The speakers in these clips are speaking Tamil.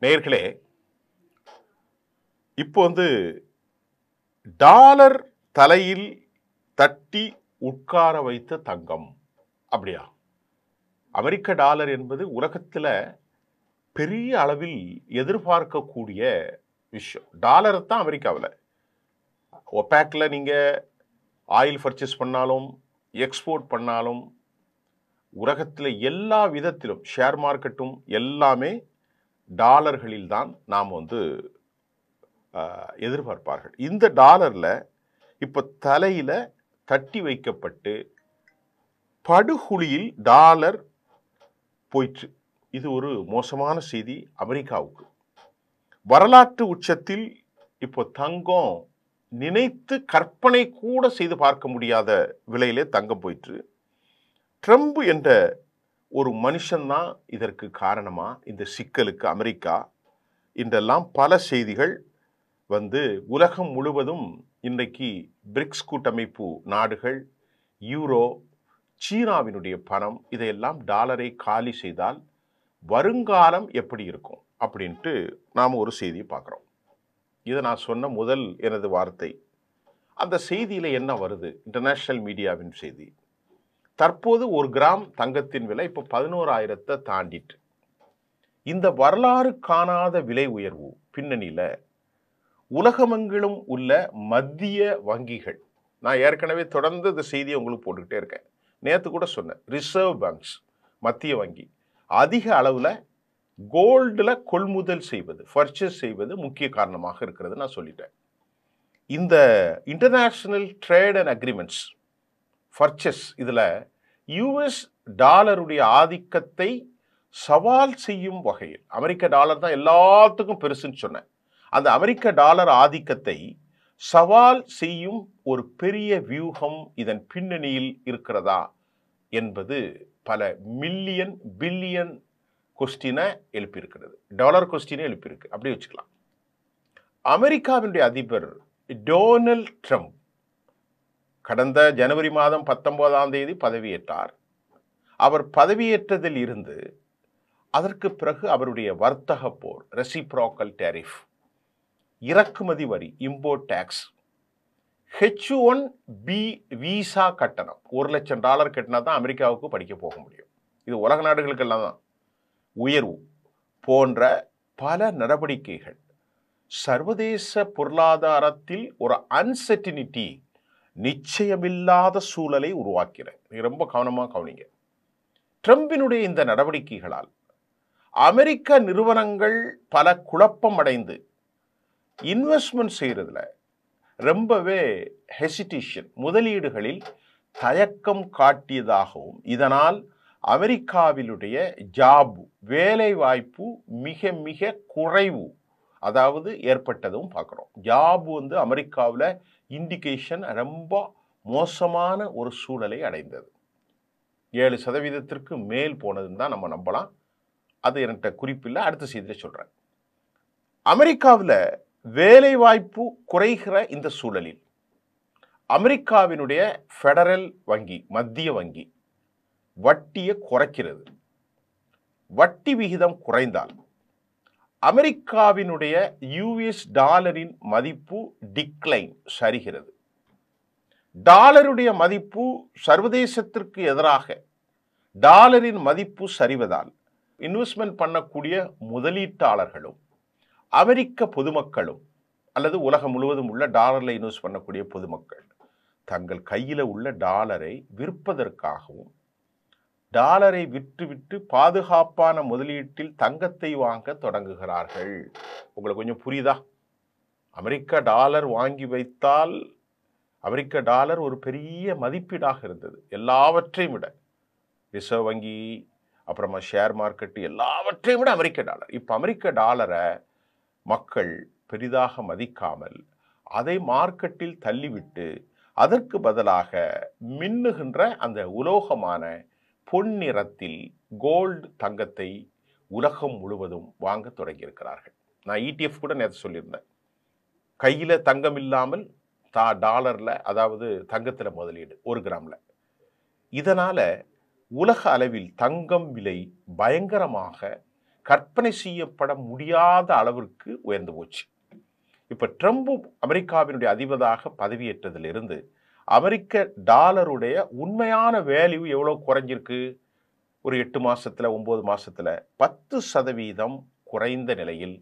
நேயர்களே, இப்போ டாலர் தலையில் தட்டி உட்கார வைத்த தங்கம் அப்படியா? அமெரிக்க டாலர் என்பது உலகத்தில் பெரிய அளவில் எதிர்பார்க்கக்கூடிய விஷயம். டாலர் தான் அமெரிக்காவில் ஒபேக்கில் நீங்கள் ஆயில் பர்ச்சேஸ் பண்ணாலும் எக்ஸ்போர்ட் பண்ணாலும் உலகத்தில் எல்லா விதத்திலும் ஷேர் மார்க்கெட்டும் எல்லாமே டாலர்களில் தான் நாம் எதிர்பார்ப்பார்கள். இந்த டாலரில் இப்போ தலையில் தட்டி வைக்கப்பட்டு படுகுழியில் டாலர் போயிற்று. இது ஒரு மோசமான செய்தி அமெரிக்காவுக்கு. வரலாற்று உச்சத்தில் இப்போ தங்கம் நினைத்து கற்பனை கூட செய்து பார்க்க முடியாத விலையிலே தங்கம் போயிற்று. ட்ரம்ப் என்ற ஒரு மனுஷன்தான் இதற்கு காரணமா? இந்த சிக்கலுக்கு அமெரிக்கா இன்றெல்லாம் பல செய்திகள் உலகம் முழுவதும் இன்றைக்கு பிரிக்ஸ் கூட்டமைப்பு நாடுகள், யூரோ, சீனாவினுடைய பணம் இதையெல்லாம் டாலரை காலி செய்தால் வருங்காலம் எப்படி இருக்கும் அப்படின்ட்டு நாம் ஒரு செய்தியை பார்க்குறோம். இதை நான் சொன்ன முதல் எனது வார்த்தை. அந்த செய்தியில் என்ன வருது? இன்டர்நேஷ்னல் மீடியாவின் செய்தி. தற்போது ஒரு கிராம் தங்கத்தின் விலை இப்போ 11,000 தாண்டிட்டு. இந்த வரலாறு காணாத விலை உயர்வு பின்னணியில் உலகமெங்கிலும் உள்ள மத்திய வங்கிகள், நான் ஏற்கனவே தொடர்ந்து இந்த செய்தியை உங்களுக்கு போட்டுக்கிட்டே இருக்கேன், நேற்று கூட சொன்னேன், ரிசர்வ் பேங்க்ஸ், மத்திய வங்கி அதிக அளவில் கோல்டில் கொள்முதல் செய்வது, பர்ச்சேஸ் செய்வது முக்கிய காரணமாக இருக்கிறது நான் சொல்லிட்டேன். இந்த international trade and agreements purchase இதில் யூஎஸ் டாலருடைய ஆதிக்கத்தை சவால் செய்யும் வகையில், அமெரிக்க டாலர் தான் எல்லாத்துக்கும் பெருசுன்னு சொன்னேன், அந்த அமெரிக்க டாலர் ஆதிக்கத்தை சவால் செய்யும் ஒரு பெரிய வியூகம் இதன் பின்னணியில் இருக்கிறதா என்பது பல மில்லியன் பில்லியன் கொஸ்டினை எழுப்பியிருக்கிறது. டாலர் கொஸ்டினை எழுப்பியிருக்கு, அப்படி வச்சுக்கலாம். அமெரிக்காவினுடைய அதிபர் டொனால்ட் ட்ரம்ப் கடந்த ஜனவரி மாதம் 19 பதவியேற்றார். அவர் பதவியேற்றதில் இருந்து அதற்கு பிறகு அவருடைய வர்த்தக போர், ரெசிப்ரோக்கல் டேரிஃப், இறக்குமதி வரி, இம்போர்ட் டாக்ஸ், H1B விசா கட்டணம், $1,00,000 கட்டினா தான் அமெரிக்காவுக்கு படிக்க போக முடியும், இது உலக நாடுகளுக்கெல்லாம் தான், உயர்வு போன்ற பல நடவடிக்கைகள் சர்வதேச பொருளாதாரத்தில் ஒரு அன்சர்டினிட்டி, நிச்சயமில்லாத சூழலை உருவாக்கிறது. ரொம்ப கவனமாக கவனிங்க. ட்ரம்பினுடைய இந்த நடவடிக்கைகளால் அமெரிக்க நிறுவனங்கள் பல குழப்பம் அடைந்து இன்வெஸ்ட்மெண்ட் செய்யறதுல ரொம்பவே ஹெசிடேஷன், முதலீடுகளில் தயக்கம் காட்டியதாகவும் இதனால் அமெரிக்காவிலுடைய ஜாப், வேலை வாய்ப்பு மிக மிக குறைவு அதாவது ஏற்பட்டதும் பார்க்குறோம். ஜாப் அமெரிக்காவில் இண்டிகேஷன் ரொம்ப மோசமான ஒரு சூழலை அடைந்தது. 7% மேல் போனதுன்னு தான் நம்ம நம்பலாம். அது என்கிட்ட குறிப்பில்லை, அடுத்த செய்தியில் சொல்கிறேன். அமெரிக்காவில் வேலை வாய்ப்பு குறைகிற இந்த சூழலில் அமெரிக்காவினுடைய ஃபெடரல் வங்கி, மத்திய வங்கி வட்டியை குறைக்கிறது. வட்டி விகிதம் குறைந்தால் அமெரிக்காவினுடைய யூஎஸ் டாலரின் மதிப்பு டிக்ளைன், சரிகிறது. டாலருடைய மதிப்பு சர்வதேசத்திற்கு எதிராக டாலரின் மதிப்பு சரிவதால் இன்வெஸ்ட்மெண்ட் பண்ணக்கூடிய முதலீட்டாளர்களும் அமெரிக்க பொதுமக்களும் அல்லது உலகம் முழுவதும் உள்ள டாலரில் இன்வெஸ்ட் பண்ணக்கூடிய பொதுமக்கள் தங்கள் கையில் உள்ள டாலரை விற்பதற்காகவும் டாலரை விற்றுவிட்டு பாதுகாப்பான முதலீட்டில் தங்கத்தை வாங்க தொடங்குகிறார்கள். உங்களுக்கு கொஞ்சம் புரியுதா? அமெரிக்க டாலர் வாங்கி வைத்தால் அமெரிக்க டாலர் ஒரு பெரிய மதிப்பீடாக இருந்தது, எல்லாவற்றையும் விட. ரிசர்வ் வங்கி, அப்புறமா ஷேர் மார்க்கெட்டு, எல்லாவற்றையும் விட அமெரிக்க டாலர். இப்போ அமெரிக்க டாலரை மக்கள் பெரிதாக மதிக்காமல் அதை மார்க்கெட்டில் தள்ளிவிட்டு அதற்கு பதிலாக மின்னுகின்ற அந்த உலோகமான பொன்னிறத்தில் கோல்டு தங்கத்தை உலகம் முழுவதும் வாங்க தொடங்கியிருக்கிறார்கள். நான் ETF கூட நேற்று சொல்லியிருந்தேன், கையில் தங்கம் இல்லாமல் டாலரில், அதாவது தங்கத்தில் முதலீடு 1 கிராமில். இதனால் உலக அளவில் தங்கம் விலை பயங்கரமாக கற்பனை செய்யப்பட முடியாத அளவிற்கு உயர்ந்து போச்சு. இப்ப ட்ரம்ப் அமெரிக்காவினுடைய அதிபராக பதவியேற்றதிலிருந்து அமெரிக்க டாலருடைய உண்மையான வேல்யூ எவ்வளவு குறைஞ்சிருக்கு? ஒரு 8 மாசத்துல 9 மாசத்துல 10% குறைந்த நிலையில்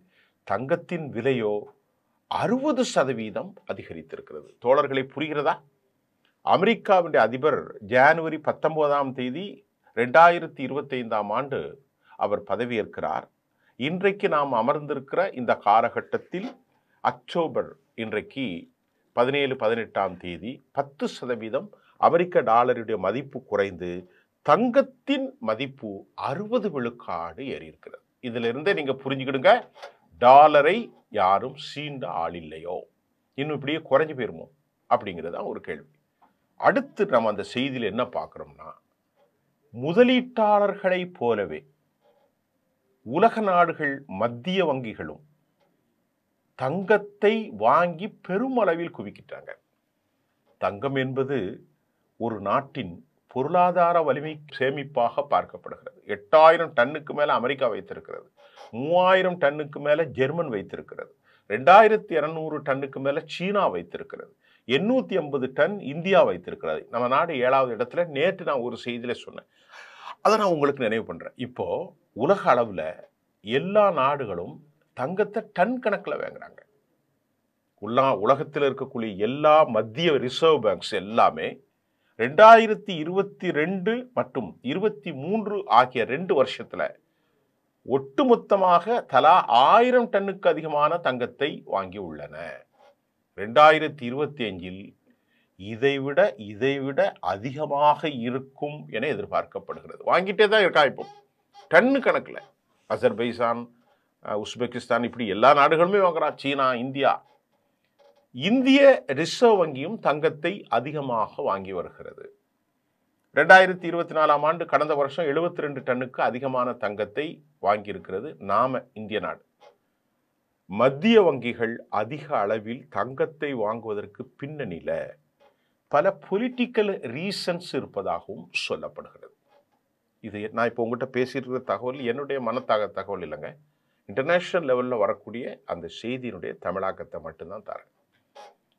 தங்கத்தின் விலையோ 60% அதிகரித்திருக்கிறது. தோழர்களை புரிகிறதா? அமெரிக்காவினுடைய அதிபர் ஜனவரி 19ஆம் தேதி 2025ஆம் ஆண்டு அவர் பதவியேற்கிறார். இன்றைக்கு நாம் அமர்ந்திருக்கிற இந்த காலகட்டத்தில் அக்டோபர் இன்றைக்கு 17-18ஆம் தேதி 10% அமெரிக்க டாலருடைய மதிப்பு குறைந்து தங்கத்தின் மதிப்பு 60 விழுக்காடு ஏறி இருக்கிறது. இதுல இருந்தே நீங்க புரிஞ்சுக்கிடுங்க, டாலரை யாரும் சீண்ட ஆள் இல்லையோ, இன்னும் இப்படியே குறைஞ்சு போயிருமோ அப்படிங்கிறதா ஒரு கேள்வி. அடுத்து நம்ம அந்த செய்தியில் என்ன பார்க்கிறோம்னா, முதலீட்டாளர்களை போலவே உலக நாடுகள் மத்திய வங்கிகளும் தங்கத்தை வாங்கி பெருமளவில் குவிக்கிட்டாங்க. தங்கம் என்பது ஒரு நாட்டின் பொருளாதார வலிமை சேமிப்பாக பார்க்கப்படுகிறது. 8000 டன்னுக்கு மேல அமெரிக்கா வைத்திருக்கிறது, 3000 டன்னுக்கு மேல ஜெர்மன் வைத்திருக்கிறது, 2200 டன்னுக்கு மேல சீனா வைத்திருக்கிறது, 850 டன் இந்தியா வைத்திருக்கிறது. நம்ம நாடு 7வது இடத்துல. நேற்று நான் ஒரு செய்தியில சொன்னேன், அதை நான் உங்களுக்கு நினைவு பண்றேன். இப்போ உலக அளவுல எல்லா நாடுகளும் தங்கத்தை டன் கணக்கில் வாங்குறாங்க. உலகத்தில் இருக்கக்கூடிய எல்லா மத்திய ரிசர்வ் பேங்க்ஸ் எல்லாமே 2022 மற்றும் 23 ஆகிய 2 வருஷத்துல ஒட்டுமொத்தமாக தலா 1000 டன்னுக்கு அதிகமான தங்கத்தை வாங்கி உள்ளன. 2025இல் இதைவிட அதிகமாக இருக்கும் என எதிர்பார்க்கப்படுகிறது. வாங்கிட்டே தான் இருக்கா இப்போ டன்னு கணக்குல. அசர்பைசான், உஸ்பெகிஸ்தான், இப்படி எல்லா நாடுகளுமே வாங்குறான். சீனா, இந்தியா. இந்திய ரிசர்வ் வங்கியும் தங்கத்தை அதிகமாக வாங்கி வருகிறது. 2024ஆம் ஆண்டு கடந்த வருஷம் 72 டன்னுக்கு அதிகமான தங்கத்தை வாங்கியிருக்கிறது நாம இந்திய நாடு. மத்திய வங்கிகள் அதிக அளவில் தங்கத்தை வாங்குவதற்கு பின்னணியில பல பொலிட்டிக்கல் ரீசன்ஸ் இருப்பதாகவும் சொல்லப்படுகிறது. இது நான் இப்போ உங்ககிட்ட பேசிட்டு இருக்கிற தகவல் என்னுடைய தகவல் இல்லைங்க. இன்டர்நேஷனல் லெவலில் வரக்கூடிய அந்த செய்தியினுடைய தமிழாக்கத்தை மட்டும்தான் தரேன்.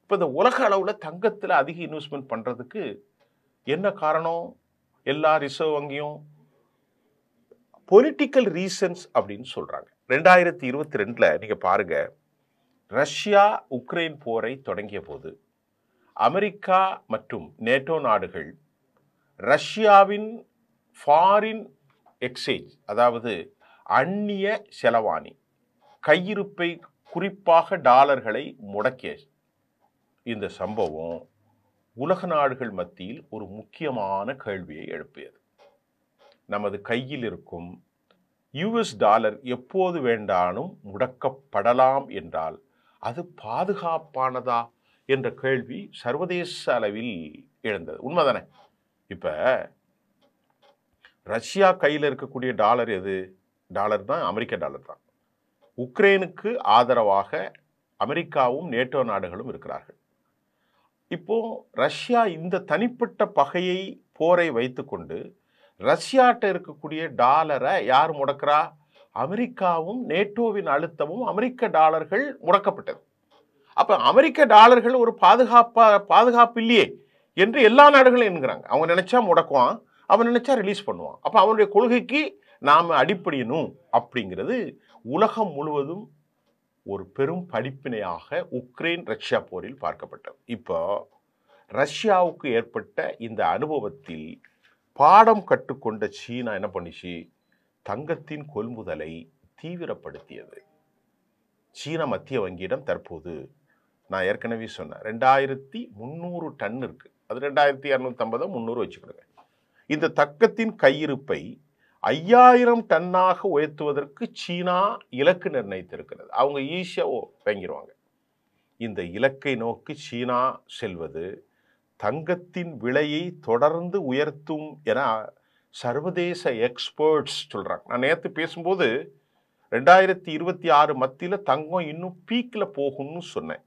இப்போ இந்த உலக அளவில் தங்கத்தில் அதிக இன்வெஸ்ட்மெண்ட் பண்ணுறதுக்கு என்ன காரணம்? எல்லா ரிசர்வ் வங்கியும் பொலிட்டிக்கல் ரீசன்ஸ் அப்படின்னு சொல்றாங்க. 2022ல் நீங்க பாருங்க, ரஷ்யா உக்ரைன் போரை தொடங்கிய போது அமெரிக்கா மற்றும் நேட்டோ நாடுகள் ரஷ்யாவின் ஃபாரின் எக்ஸ்சேஞ்ச், அதாவது அந்நிய செலவாணி கையிருப்பை, குறிப்பாக டாலர்களை முடக்கிய இந்த சம்பவம் உலக நாடுகள் மத்தியில் ஒரு முக்கியமான கேள்வியை எழுப்பியது. நமது கையில் இருக்கும் யுஎஸ் டாலர் எப்போது வேண்டாலும் முடக்கப்படலாம் என்றால் அது பாதுகாப்பானதா என்ற கேள்வி சர்வதேச அளவில் எழுந்தது. உண்மைதானே? இப்ப ரஷ்யா கையில் இருக்கக்கூடிய டாலர் எது? டாலர் தான், அமெரிக்க டாலர் தான். உக்ரைனுக்கு ஆதரவாக அமெரிக்காவும் நேட்டோ நாடுகளும் இருக்கிறார்கள். இப்போ ரஷ்யா இந்த தனிப்பட்ட பகையை, போரை வைத்துக்கொண்டு ரஷ்யாட்ட இருக்கக்கூடிய டாலரை யார் முடக்கிறா? அமெரிக்காவும் நேட்டோவின் அழுத்தமும் அமெரிக்க டாலர்கள் முடக்கப்பட்டது. அப்ப அமெரிக்க டாலர்கள் ஒரு பாதுகாப்பு இல்லையே என்று எல்லா நாடுகளும் என்கிறாங்க. அவங்க நினைச்சா முடக்குவான், அவன் நினைச்சா ரிலீஸ் பண்ணுவான். அப்ப அவனுடைய கொள்கைக்கு நாம அடிப்படையணும் அப்படிங்கிறது உலகம் முழுவதும் ஒரு பெரும் படிப்பினையாக உக்ரைன் ரஷ்யா போரில் பார்க்கப்பட்டது. இப்போ ரஷ்யாவுக்கு ஏற்பட்ட இந்த அனுபவத்தில் பாடம் கற்றுக்கொண்ட சீனா என்ன பண்ணிச்சு? தங்கத்தின் கொள்முதலை தீவிரப்படுத்தியது. சீன மத்திய வங்கியிடம் தற்போது நான் ஏற்கனவே சொன்னேன் 2300 டன் இருக்கு. அது 2250 300 வச்சுக்கிடுங்க. இந்த தங்கத்தின் கையிருப்பை 5000 டன்னாக உயர்த்துவதற்கு சீனா இலக்கு நிர்ணயித்திருக்கிறது. அவங்க ஈஸியா வாங்கிடுவாங்க. இந்த இலக்கை நோக்கி சீனா செல்வது தங்கத்தின் விலையை தொடர்ந்து உயர்த்தும் என சர்வதேச எக்ஸ்பர்ட்ஸ் சொல்றாங்க. நான் நேற்று பேசும்போது 2026 மத்தியில தங்கம் இன்னும் பீக்ல போகும்னு சொன்னேன்.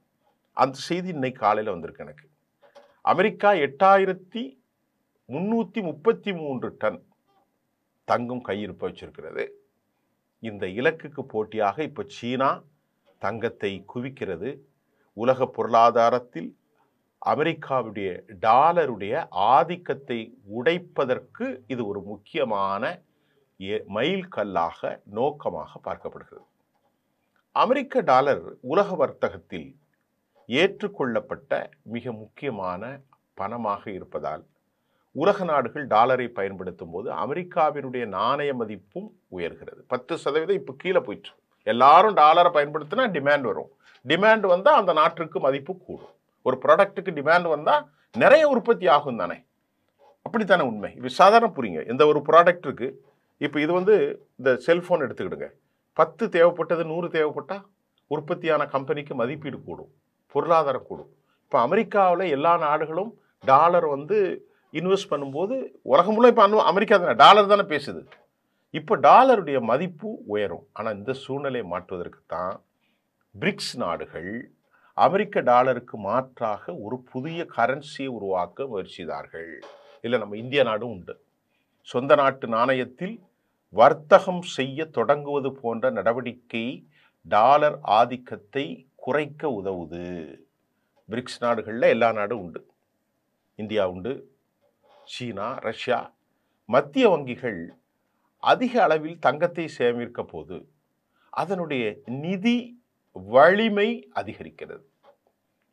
அந்த செய்தி இன்னைக்கு காலையில வந்திருக்கு எனக்கு. அமெரிக்கா 8333 டன் தங்கம் கையிருப்பு வச்சிருக்கிறது. இந்த இலக்குக்கு போட்டியாக இப்போ சீனா தங்கத்தை குவிக்கிறது. உலக பொருளாதாரத்தில் அமெரிக்காவுடைய டாலருடைய ஆதிக்கத்தை உடைப்பதற்கு இது ஒரு முக்கியமான மைல்கல்லாக நோக்கமாக பார்க்கப்படுகிறது. அமெரிக்க டாலர் உலக வர்த்தகத்தில் ஏற்றுக்கொள்ளப்பட்ட மிக முக்கியமான பணமாக இருப்பதால் உலக நாடுகள் டாலரை பயன்படுத்தும் போது அமெரிக்காவினுடைய நாணய மதிப்பும் உயர்கிறது. 10% இப்போ கீழே போயிட்டு. எல்லாரும் டாலரை பயன்படுத்தினா டிமாண்ட் வரும். டிமாண்ட் வந்தால் அந்த நாட்டிற்கு மதிப்பு கூடும். ஒரு ப்ராடக்ட்டுக்கு டிமாண்ட் வந்தால் நிறைய உற்பத்தி ஆகும் தானே, அப்படித்தானே உண்மை. இது சாதாரண புரியுங்க. எந்த ஒரு ப்ராடக்ட் இருக்கு, இப்போ இது இந்த செல்ஃபோன் எடுத்துக்கிடுங்க. 10 தேவைப்பட்டது 100 தேவைப்பட்டால் உற்பத்தியான கம்பெனிக்கு மதிப்பீடு கூடும், பொருளாதாரம் கூடும். இப்போ அமெரிக்காவில் எல்லா நாடுகளும் டாலர் இன்வெஸ்ட் பண்ணும்போது உலகம் முழுவதும் இப்போ அமெரிக்கா தானே டாலர் தானே பேசுது. இப்போ டாலருடைய மதிப்பு உயரும். ஆனால் இந்த சூழ்நிலையை மாற்றுவதற்கு தான் பிரிக்ஸ் நாடுகள் அமெரிக்க டாலருக்கு மாற்றாக ஒரு புதிய கரன்சியை உருவாக்க முயற்சித்தார்கள். இல்லை, நம்ம இந்திய நாடும் உண்டு. சொந்த நாட்டு நாணயத்தில் வர்த்தகம் செய்ய தொடங்குவது போன்ற நடவடிக்கை டாலர் ஆதிக்கத்தை குறைக்க உதவுது. பிரிக்ஸ் நாடுகளில் எல்லா நாடும் உண்டு. இந்தியா உண்டு, சீனா, ரஷ்யா. மத்திய வங்கிகள் அதிக அளவில் தங்கத்தை சேமிக்க போது அதனுடைய நிதி வலிமை அதிகரிக்கிறது.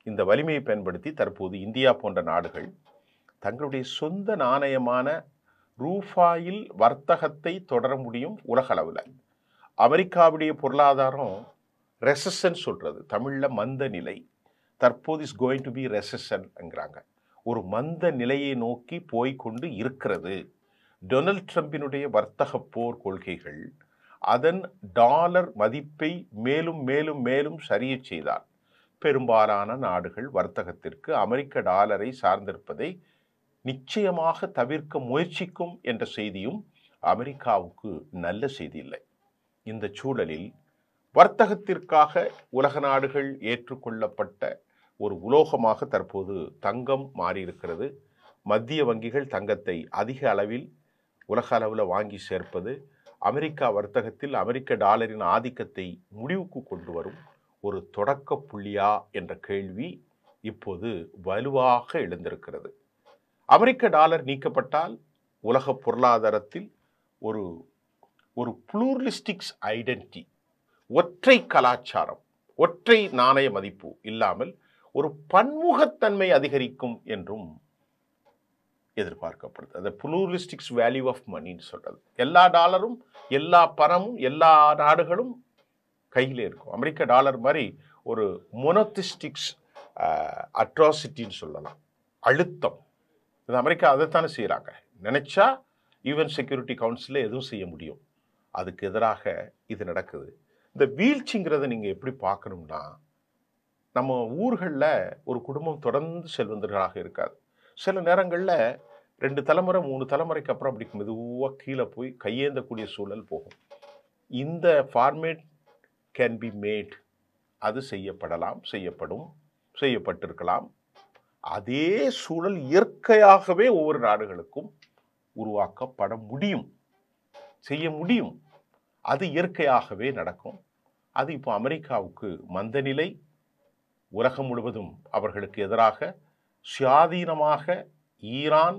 இந்த வலிமையை பயன்படுத்தி தற்போது இந்தியா போன்ற நாடுகள் தங்களுடைய சொந்த நாணயமான ரூபாயில் வர்த்தகத்தை தொடர முடியும் உலக அளவில். அமெரிக்காவுடைய பொருளாதாரம் ரெசஷன் சொல்றது, தமிழ்ல மந்த நிலை. தற்போது is going to be recession என்கிறாங்க. ஒரு மந்த நிலையை நோக்கி போய்கொண்டு இருக்கிறது. டொனால்ட் ட்ரம்பினுடைய வர்த்தக போர் கொள்கைகள் அதன் டாலர் மதிப்பை மேலும் மேலும் மேலும் சரிய செய்தால் பெரும்பாலான நாடுகள் வர்த்தகத்திற்கு அமெரிக்க டாலரை சார்ந்திருப்பதை நிச்சயமாக தவிர்க்க முயற்சிக்கும் என்ற செய்தியும் அமெரிக்காவுக்கு நல்ல செய்தி இல்லை. இந்த சூழலில் வர்த்தகத்திற்காக உலக நாடுகள் ஏற்றுக்கொள்ளப்பட்ட ஒரு உலோகமாக தற்போது தங்கம் மாறியிருக்கிறது. மத்திய வங்கிகள் தங்கத்தை அதிக அளவில் உலக அளவில் வாங்கி சேர்ப்பது அமெரிக்கா வர்த்தகத்தில் அமெரிக்க டாலரின் ஆதிக்கத்தை முடிவுக்கு கொண்டு வரும் ஒரு தொடக்க புள்ளியா என்ற கேள்வி இப்போது வலுவாக எழுந்திருக்கிறது. அமெரிக்க டாலர் நீக்கப்பட்டால் உலக பொருளாதாரத்தில் ஒரு புளூரலிஸ்டிக்ஸ் ஐடென்டிட்டி, ஒற்றை கலாச்சாரம், ஒற்றை நாணய மதிப்பு இல்லாமல் ஒரு பன்முகத்தன்மை அதிகரிக்கும் என்றும் எதிர்பார்க்கப்படுது. அந்த புளூரலிஸ்டிக்ஸ் வேல்யூ ஆஃப் மணின்னு சொல்றது. எல்லா டாலரும், எல்லா பணமும், எல்லா நாடுகளும் கையில் இருக்கும். அமெரிக்க டாலர் மாதிரி ஒரு மொனோதிஸ்டிக்ஸ் அட்ராசிட்டின்னு சொல்லலாம், அழுத்தம். இது அமெரிக்கா அதைத்தானே செய்கிறாங்க. நினைச்சா யூஎன் செக்யூரிட்டி கவுன்சிலில் எதுவும் செய்ய முடியும். அதுக்கு எதிராக இது நடக்குது. இந்த வீழ்ச்சிங்கிறத நீங்கள் எப்படி பார்க்கணும்னா, நம்ம ஊர்களில் ஒரு குடும்பம் தொடர்ந்து செல்வந்தர்களாக இருக்காது. சில நேரங்களில் 2 தலைமுறை 3 தலைமுறைக்கு அப்புறம் அப்படி மெதுவாக கீழே போய் கையேந்தக்கூடிய சூழல் போகும். இந்த ஃபார்மேட் கேன் பி மேட். அது செய்யப்படலாம், செய்யப்படும், செய்யப்பட்டிருக்கலாம். அதே சூழல் இயற்கையாகவே ஒவ்வொரு நாடுகளுக்கும் உருவாக்கப்பட முடியும், செய்ய முடியும். அது இயற்கையாகவே நடக்கும். அது இப்போ அமெரிக்காவுக்கு மந்த நிலை. உலகம் முழுவதும் அவர்களுக்கு எதிராக சுயாதீனமாக ஈரான்,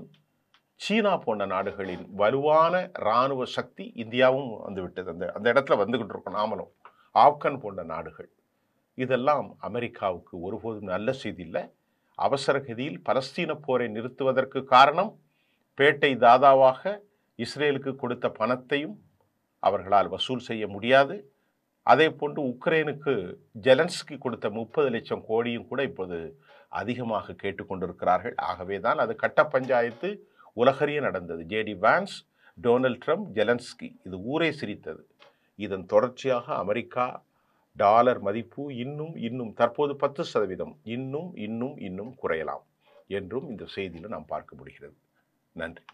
சீனா போன்ற நாடுகளின் வலுவான இராணுவ சக்தி, இந்தியாவும் வந்துவிட்டது. அந்த இடத்துல வந்துகிட்டு இருக்கோம் நாமளும். ஆப்கான் போன்ற நாடுகள், இதெல்லாம் அமெரிக்காவுக்கு ஒருபோதும் நல்ல செய்தி இல்லை. அவசர கதியில் பலஸ்தீன போரை நிறுத்துவதற்கு காரணம் பேட்டை தாதாவாக இஸ்ரேலுக்கு கொடுத்த பணத்தையும் அவர்களால் வசூல் செய்ய முடியாது. அதே போன்று உக்ரைனுக்கு ஜெலன்ஸ்கி கொடுத்த 30 லட்சம் கோடியும் கூட இப்போது அதிகமாக கேட்டுக்கொண்டிருக்கிறார்கள். ஆகவே தான் அது கட்ட பஞ்சாயத்து உலகறிய நடந்தது. JD Vance, Donald Trump, Zelensky, இது ஊரே சிரித்தது. இதன் தொடர்ச்சியாக அமெரிக்கா டாலர் மதிப்பு இன்னும் தற்போது 10% இன்னும் குறையலாம் என்றும் இந்த செய்தியில் நாம் பார்க்க முடிகிறது. நன்றி.